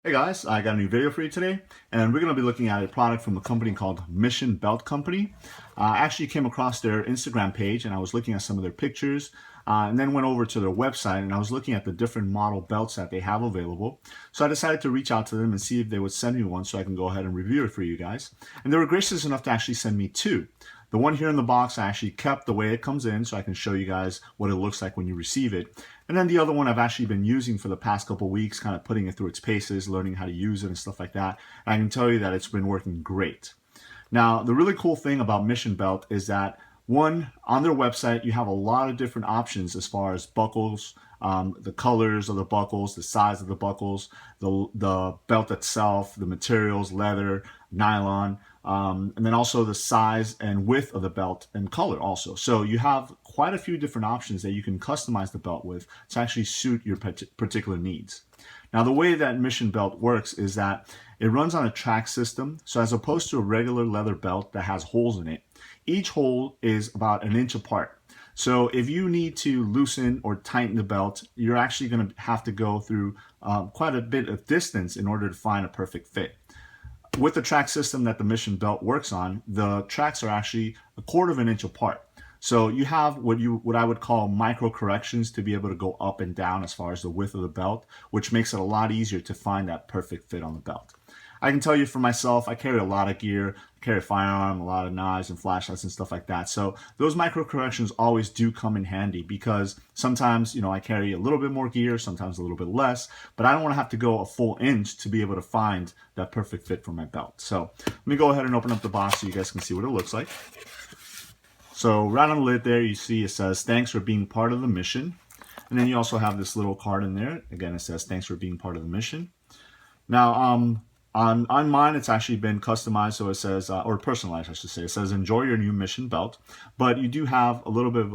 Hey guys, I got a new video for you today, and we're going to be looking at a product from a company called Mission Belt Company. I actually came across their Instagram page and I was looking at some of their pictures and then went over to their website and I was looking at the different model belts that they have available. So I decided to reach out to them and see if they would send me one so I can go ahead and review it for you guys. And they were gracious enough to actually send me two. The one here in the box I actually kept the way it comes in so I can show you guys what it looks like when you receive it. And then the other one I've actually been using for the past couple weeks, kind of putting it through its paces, learning how to use it and stuff like that. And I can tell you that it's been working great. Now, the really cool thing about Mission Belt is that one, on their website, you have a lot of different options as far as buckles, the colors of the buckles, the size of the buckles, the belt itself, the materials, leather, nylon, and then also the size and width of the belt and color also. So you have quite a few different options that you can customize the belt with to actually suit your particular needs. Now, the way that Mission Belt works is that it runs on a track system. So as opposed to a regular leather belt that has holes in it, each hole is about an inch apart. So if you need to loosen or tighten the belt, you're actually going to have to go through quite a bit of distance in order to find a perfect fit. With the track system that the Mission Belt works on, the tracks are actually a quarter of an inch apart. So you have what I would call micro corrections to be able to go up and down as far as the width of the belt, which makes it a lot easier to find that perfect fit on the belt. I can tell you for myself, I carry a lot of gear, I carry a firearm, a lot of knives and flashlights and stuff like that. So those micro corrections always do come in handy because sometimes, I carry a little bit more gear, sometimes a little bit less, but I don't want to have to go a full inch to be able to find that perfect fit for my belt. So let me go ahead and open up the box so you guys can see what it looks like. So right on the lid there, you see it says, "Thanks for being part of the mission." And then you also have this little card in there. Again, it says, "Thanks for being part of the mission." Now, on mine, it's actually been customized, so it says, or personalized, I should say. It says, "Enjoy your new Mission Belt." But you do have a little bit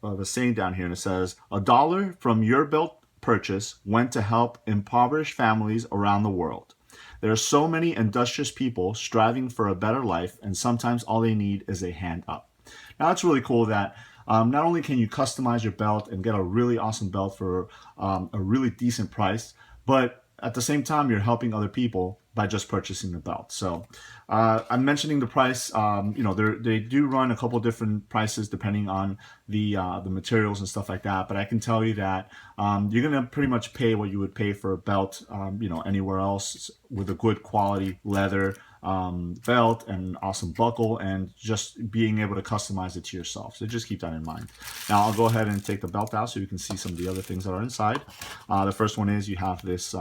of a saying down here, and it says, "$1 from your belt purchase went to help impoverished families around the world. There are so many industrious people striving for a better life, and sometimes all they need is a hand up." Now, that's really cool that not only can you customize your belt and get a really awesome belt for a really decent price, but at the same time, you're helping other people by just purchasing the belt. So I'm mentioning the price. They do run a couple different prices depending on the materials and stuff like that. But I can tell you that you're gonna pretty much pay what you would pay for a belt, anywhere else with a good quality leather belt and awesome buckle, and just being able to customize it to yourself. So just keep that in mind. Now I'll go ahead and take the belt out so you can see some of the other things that are inside. The first one is you have this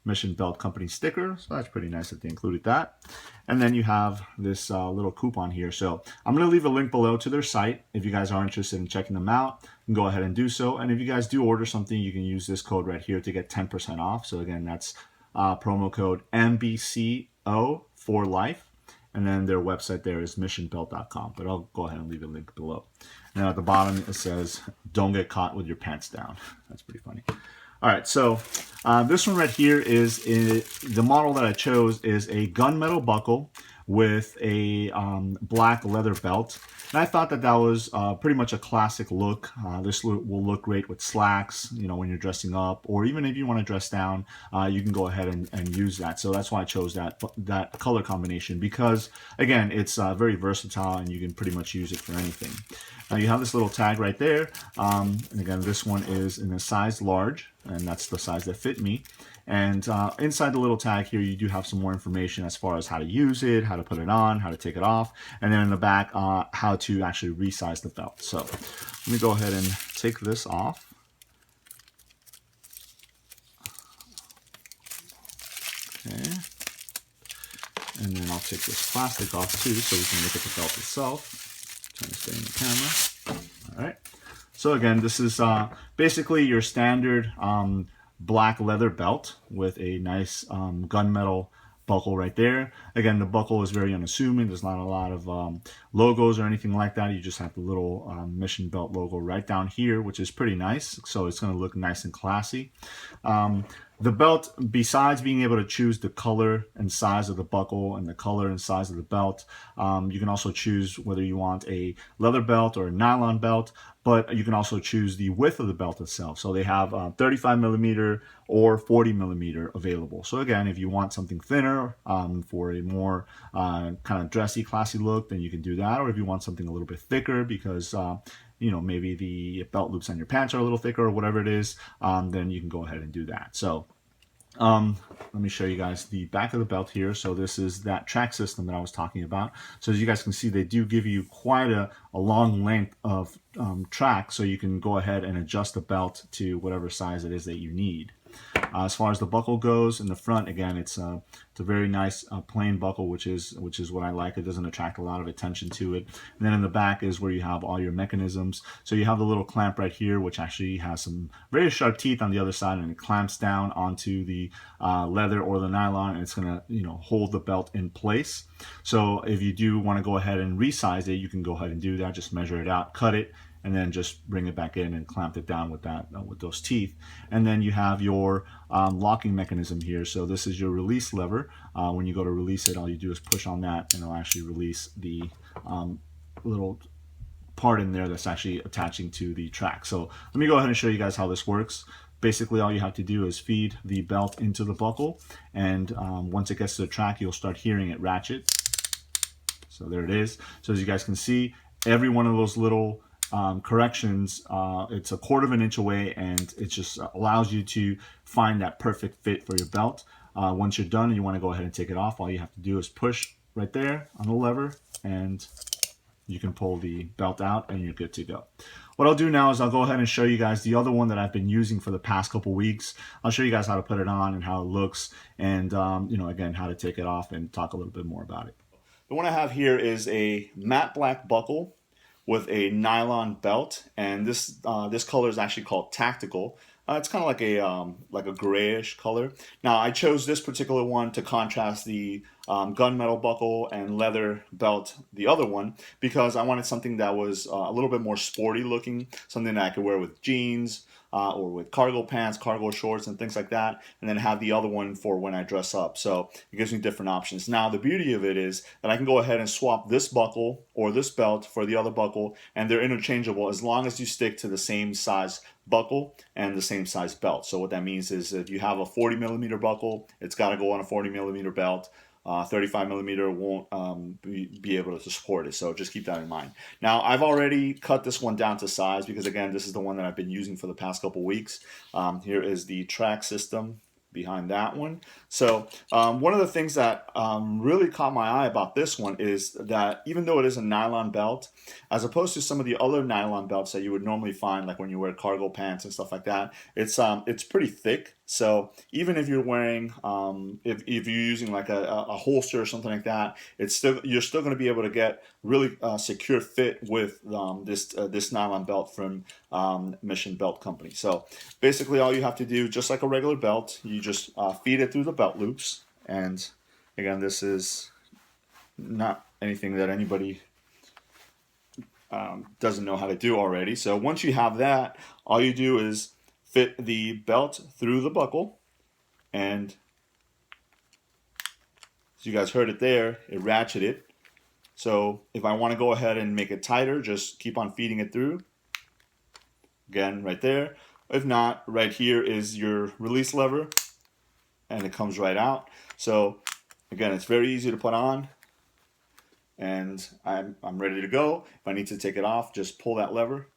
Mission Belt Company sticker, so that's pretty nice that they included that. And then you have this little coupon here. So I'm going to leave a link below to their site. If you guys are interested in checking them out, you can go ahead and do so. And if you guys do order something, you can use this code right here to get 10% off. So again, that's promo code MBCO for life. And then their website there is missionbelt.com. But I'll go ahead and leave a link below. And at the bottom it says, "Don't get caught with your pants down." That's pretty funny. All right, so this one right here is the model that I chose is a gunmetal buckle with a black leather belt. And I thought that was pretty much a classic look. This will look great with slacks, when you're dressing up, or even if you want to dress down, you can go ahead and use that. So that's why I chose that color combination, because again, it's very versatile and you can pretty much use it for anything. Now you have this little tag right there, and again, this one is in a size large, and that's the size that fit me. And inside the little tag here, you do have some more information as far as how to use it, how to put it on, how to take it off, and then in the back, how to actually resize the belt. So let me go ahead and take this off. Okay. And then I'll take this plastic off too, so we can look at the belt itself. Trying to stay in the camera. All right. So again, this is basically your standard black leather belt with a nice gunmetal buckle right there. Again, the buckle is very unassuming. There's not a lot of logos or anything like that. You just have the little Mission Belt logo right down here, which is pretty nice. So it's going to look nice and classy. The belt, besides being able to choose the color and size of the buckle and the color and size of the belt, you can also choose whether you want a leather belt or a nylon belt, but you can also choose the width of the belt itself. So they have 35 millimeter or 40 millimeter available. So again, if you want something thinner for a more kind of dressy, classy look, then you can do that. Or if you want something a little bit thicker because maybe the belt loops on your pants are a little thicker or whatever it is, then you can go ahead and do that. So let me show you guys the back of the belt here. So this is that track system that I was talking about. So as you guys can see, they do give you quite a long length of track, so you can go ahead and adjust the belt to whatever size it is that you need. As far as the buckle goes, in the front, again, it's a very nice plain buckle, which is what I like. It doesn't attract a lot of attention to it. And then in the back is where you have all your mechanisms. So you have the little clamp right here, which actually has some very sharp teeth on the other side, and it clamps down onto the leather or the nylon, and it's going to hold the belt in place. So if you do want to go ahead and resize it, you can go ahead and do that. Just measure it out, cut it, and then just bring it back in and clamp it down with that with those teeth. And then you have your locking mechanism here. So this is your release lever. When you go to release it, all you do is push on that, and it'll actually release the little part in there that's actually attaching to the track. So let me go ahead and show you guys how this works. Basically, all you have to do is feed the belt into the buckle, and once it gets to the track, you'll start hearing it ratchet. So there it is. So as you guys can see, every one of those little corrections, it's a 1/4 inch away, and it just allows you to find that perfect fit for your belt. Once you're done and you want to go ahead and take it off, all you have to do is push right there on the lever, and you can pull the belt out and you're good to go. What I'll do now is I'll go ahead and show you guys the other one that I've been using for the past couple weeks. I'll show you guys how to put it on and how it looks, and again, how to take it off and talk a little bit more about it. The one I have here is a matte black buckle with a nylon belt, and this color is actually called Tactical. It's kind of like a grayish color. Now I chose this particular one to contrast the gunmetal buckle and leather belt, the other one, because I wanted something that was a little bit more sporty looking, something that I could wear with jeans or with cargo pants, cargo shorts, and things like that, and then have the other one for when I dress up. So it gives me different options. Now the beauty of it is that I can go ahead and swap this buckle or this belt for the other buckle, and they're interchangeable as long as you stick to the same size buckle and the same size belt. So what that means is if you have a 40 millimeter buckle, it's got to go on a 40 millimeter belt. 35 millimeter won't be able to support it, so just keep that in mind. Now I've already cut this one down to size because again, this is the one that I've been using for the past couple weeks. Here is the track system behind that one. So one of the things that really caught my eye about this one is that even though it is a nylon belt, as opposed to some of the other nylon belts that you would normally find, like when you wear cargo pants and stuff like that, it's pretty thick. So even if you're wearing, if you're using like a holster or something like that, you're still going to be able to get really secure fit with this nylon belt from Mission Belt Company. So basically, all you have to do, just like a regular belt, you just feed it through the belt loops. And again, this is not anything that anybody doesn't know how to do already. So once you have that, all you do is fit the belt through the buckle, and as you guys heard it there, it ratcheted. So if I want to go ahead and make it tighter, just keep on feeding it through. Again, right there. If not, right here is your release lever, and it comes right out. So again, it's very easy to put on, and I'm ready to go. If I need to take it off, just pull that lever,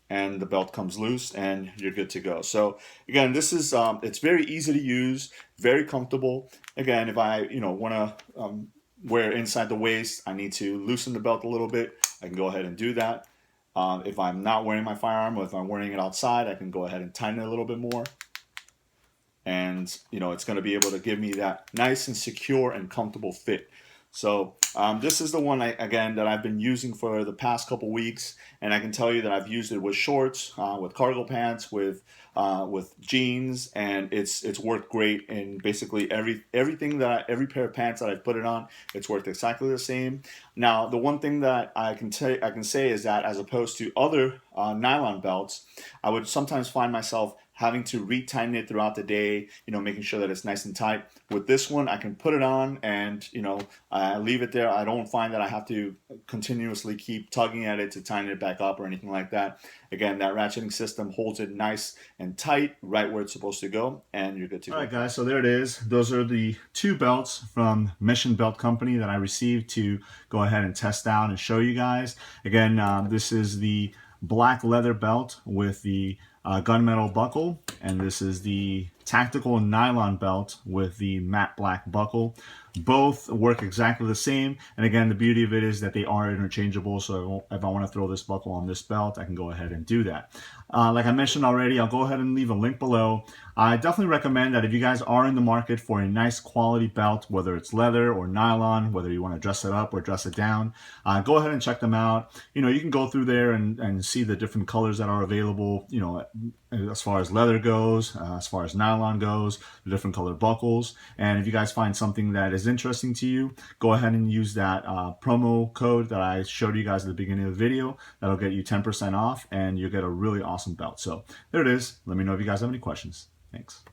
and the belt comes loose, and you're good to go. So again, this is it's very easy to use, very comfortable. Again, if I want to wear inside the waist, I need to loosen the belt a little bit, I can go ahead and do that. If I'm not wearing my firearm, or if I'm wearing it outside, I can go ahead and tighten it a little bit more. And it's going to be able to give me that nice and secure and comfortable fit. So this is the one that I've been using for the past couple weeks, and I can tell you that I've used it with shorts, with cargo pants, with jeans, and it's worked great in basically every pair of pants that I've put it on. It's worked exactly the same. Now the one thing that I can say is that as opposed to other nylon belts, I would sometimes find myself having to retighten it throughout the day, making sure that it's nice and tight. With this one, I can put it on and, leave it there. I don't find that I have to continuously keep tugging at it to tighten it back up or anything like that. Again, that ratcheting system holds it nice and tight right where it's supposed to go, and you're good to go. All right, guys, so there it is. Those are the 2 belts from Mission Belt Company that I received to go ahead and test out and show you guys. Again, this is the black leather belt with the gunmetal buckle, and this is the tactical nylon belt with the matte black buckle. Both work exactly the same, and again, the beauty of it is that they are interchangeable, so if I want to throw this buckle on this belt, I can go ahead and do that. Like I mentioned already, I'll go ahead and leave a link below. I definitely recommend that if you guys are in the market for a nice quality belt, whether it's leather or nylon, whether you want to dress it up or dress it down, go ahead and check them out. You can go through there and see the different colors that are available, as far as leather goes, as far as nylon goes, the different color buckles. And if you guys find something that is interesting to you, go ahead and use that promo code that I showed you guys at the beginning of the video. That'll get you 10% off, and you'll get a really awesome belt. So there it is. Let me know if you guys have any questions. Thanks.